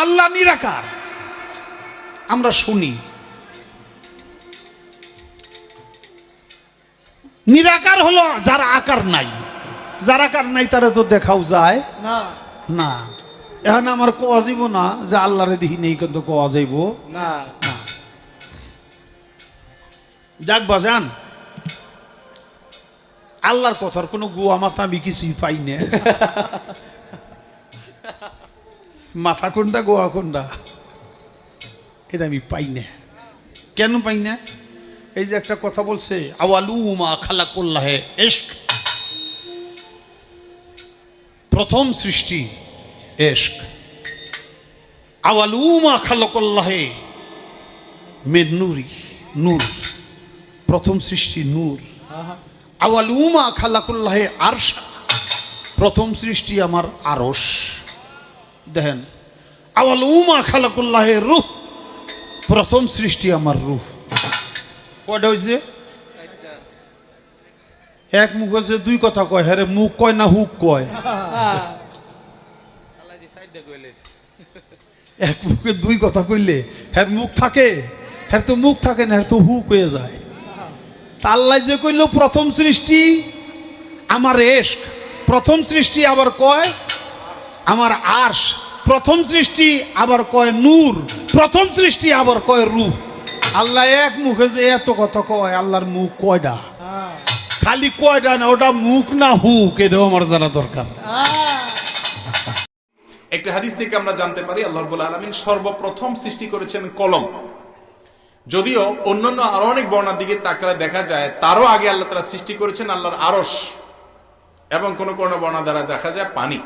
আল্লাহ নিরাকার আমরা শুনি, নিরাকার হলো যার আকার নাই, যার আকার নাই তারা তো দেখাও যায় না না। এখন আমার কোয়া যাইব না যে আল্লাহরে দেখি নেই, কিন্তু কোয়া যাইব না। না। যাক বাজান, আল্লাহর কথার কোনো গুয়া মাথা আমি কিছুই পাই না। মাথা কোনটা গোয়া কোনটা এটা আমি পাই না। কেন পাই না? এই যে একটা কথা বলছে, আওয়ালুমা খালাকুল্লাহে ইশক, প্রথম সৃষ্টি ইশক। আওয়ালুমা খালাকুল্লাহে মিন নূরি, নূর, প্রথম সৃষ্টি নূর। আওয়ালুমা খালাকুল্লাহে আরশা, প্রথম সৃষ্টি আমার আরশ। দেখেন, আওয়ালুমা খালাকুল্লাহে রূহ, প্রথম সৃষ্টি আমার রূহ। কয়টা হয়েছে? এক মুখ হয়েছে, দুই কথা কয়। হ্যাঁ রে, মুখ কয় না হুক কয়? এক মুখে দুই কথা কইলে হ্যাঁ মুখ থাকে? হ্যাঁ তো মুখ থাকে না, হ্যাঁ তো হুক হয়ে যায়। আল্লাহ যে কইল প্রথম সৃষ্টি আমার ইশক, প্রথম সৃষ্টি আবার কয় আমার আরশ, প্রথম সৃষ্টি আবার কয় নূর, প্রথম সৃষ্টি আবার কয় রূহ। আল্লাহ এক মুখে যে এত কথা কয়, আল্লাহর মুখ কয়টা? খালি কয়টা না, ওটা মুখ না হুক, এটাও আমার জানা দরকার। একটা হাদিস থেকে আমরা জানতে পারি আল্লাহ রাব্বুল আলামিন সর্বপ্রথম সৃষ্টি করেছেন কলম। যদিও অন্যান্য আরো অনেক বর্ণনার দিকে তাকালে দেখা যায় তারও আগে আল্লাহ তাআলা সৃষ্টি করেছেন আল্লাহর আরশ, এবং কোন কোন বর্ণনা দ্বারা দেখা যায় পানি।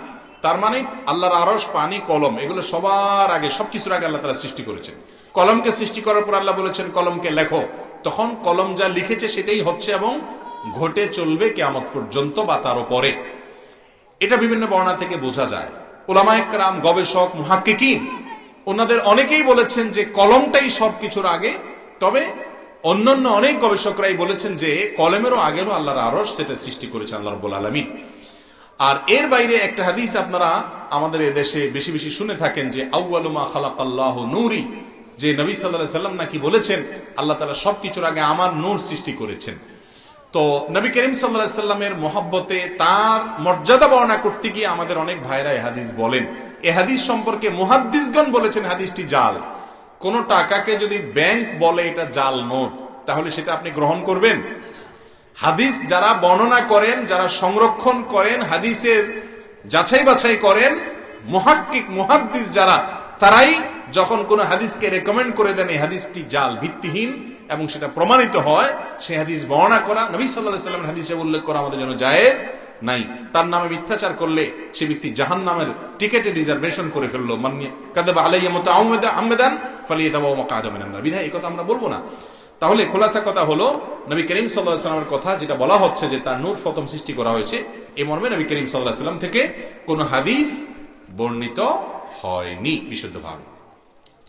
তার মানে আল্লাহর আরশ, পানি, কলম, এগুলো সবার আগে, সবকিছুর আগে আল্লাহ তাআলা সৃষ্টি করেছেন। কলমকে সৃষ্টি করার পর আল্লাহ বলেছেন কলমকে লেখো, তখন কলম যা লিখেছে সেটাই হচ্ছে এবং ঘটে চলবে কিয়ামত পর্যন্ত বা তারও পরে। এটা বিভিন্ন বর্ণনা থেকে বোঝা যায়। উলামায়ে কেরাম, গবেষক, মুহাক্কিকিন, ওনাদের অনেকেই বলেছেন যে কলমটাই সবকিছুর আগে। তবে অন্যান্য অনেক গবেষকরাই বলেছেন যে কলমেরও আগেও আল্লাহর আরশ, সেটা সৃষ্টি করেছেন আল্লাহ রাব্বুল আলামিন। আর এর বাইরে একটা হাদিস আপনারা আমাদের এদেশে বেশি বেশি শুনে থাকেন যে আউয়ালু মা খালাকাল্লাহু নূরি, যে নবী সাল্লাল্লাহু আলাইহি সাল্লাম নাকি বলেছেন আল্লাহ তাআলা সবকিছুর আগে আমার নূর সৃষ্টি করেছেন। তো নবী করিম সাল্লাল্লাহু আলাইহি সাল্লামের মহব্বতে তার মর্যাদা বর্ণনা করতে গিয়ে আমাদের অনেক ভাইরা এই হাদিস বলেন। এই হাদিস সম্পর্কে মুহাদ্দিসগণ বলেছেন হাদিসটি জাল। কোন টাকাকে যদি ব্যাংক বলে এটা জাল নোট, তাহলে সেটা আপনি গ্রহণ করবেন? হাদিস যারা বর্ণনা করেন, যারা সংরক্ষণ করেন, হাদিসের যাচাই বাছাই করেন, মুহাক্কিক, মুহাদ্দিস যারা, তারাই যখন কোন হাদিসকে রেকমেন্ড করে দেন এই হাদিসটি জাল, ভিত্তিহীন, এবং সেটা প্রমাণিত হয়, সেই হাদিস বর্ণনা করা, নবী সাল্লাল্লাহু আলাইহি ওয়াসাল্লামের হাদিসে উল্লেখ করা আমাদের জন্য জায়েজ নাই। তার নামে মিথ্যাচার করলে সে ব্যক্তি জাহান্নামের টিকেটে রিজার্ভেশন করে ফেললো। মান্নি কাযাবা আলাইয়া মুতাআম্মিদান ফালিয়াতাবাওয়া মাকআদাহু মিনান নার। বিধায় এই কথা আমরা বলবো না। তাহলে খোলাসা কথা হলো, নবী করিম সাল্লাল্লাহু আলাইহি ওয়াসাল্লামের কথা যেটা বলা হচ্ছে যে তার নূর প্রথম সৃষ্টি করা হয়েছে, এই মর্মে নবী করিম সাল্লাল্লাহু আলাইহি ওয়াসাল্লাম থেকে কোন হাদিস বর্ণিত হয়নি বিশুদ্ধভাবে,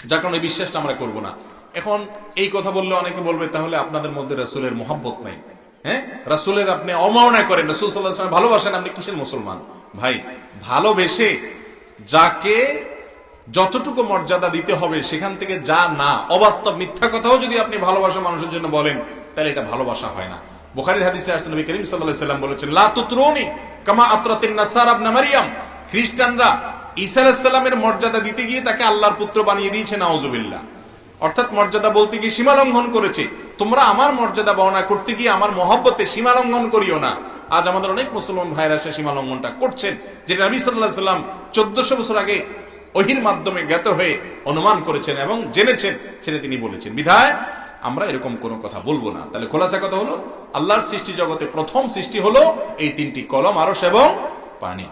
যার কারণে বিশ্বাসটা আমরা করব না। এখন এই কথা বললে অনেকে বলবে তাহলে আপনাদের মধ্যে রাসূলের মহব্বত নাই। হ্যাঁ, রাসূলের আপনি অবমাননা করেন, রাসূল সাল্লাল্লাহু আলাইহি ওয়াসাল্লাম ভালোবাসেন, আপনি কিসের মুসলমান? ভাই, ভালোবেসে যাকে যতটুকু মর্যাদা দিতে হবে সেখান থেকে যা না, অবাস্তব মিথ্যা কথাও যদি আপনি ভালোবাসা মানুষের জন্য বলেন, তাহলে এটা ভালোবাসা হয় না। বুখারীর হাদিসে আসছে নবী করিম সাল্লাল্লাহু আলাইহি ওয়াসাল্লাম বলেছেন, লা তুতরুনি কামা আতরাতিন নাসারা ইবনে মারইয়াম। খ্রিস্টানরা ঈসা আলাইহিস সালামের মর্যাদা দিতে গিয়ে তাকে আল্লাহর পুত্র বানিয়ে দিয়েছে, নাউজুবিল্লাহ। অর্থাৎ মর্যাদা বলতে গিয়ে সীমা লঙ্ঘন করেছে। তোমরা আমার মর্যাদা বর্ণনা করতে গিয়ে আমার মহব্বতে সীমা লঙ্ঘন করিও না। আজ আমাদের অনেক মুসলমান ভাইরা সে সীমা লঙ্ঘনটা করছেন, যেটা নবী সাল্লাল্লাহু আলাইহি ওয়াসাল্লাম 1400 বছর আগে ওহীর মাধ্যমে জ্ঞাত হয়ে অনুমান করেছেন এবং জেনেছেন, সেটা তিনি বলেছেন। বিধায় আমরা এরকম কোনো কথা বলবো না। তাহলে খোলাসা কথা হলো, আল্লাহর সৃষ্টি জগতে প্রথম সৃষ্টি হলো এই তিনটি, কলম, আরশ এবং পানি।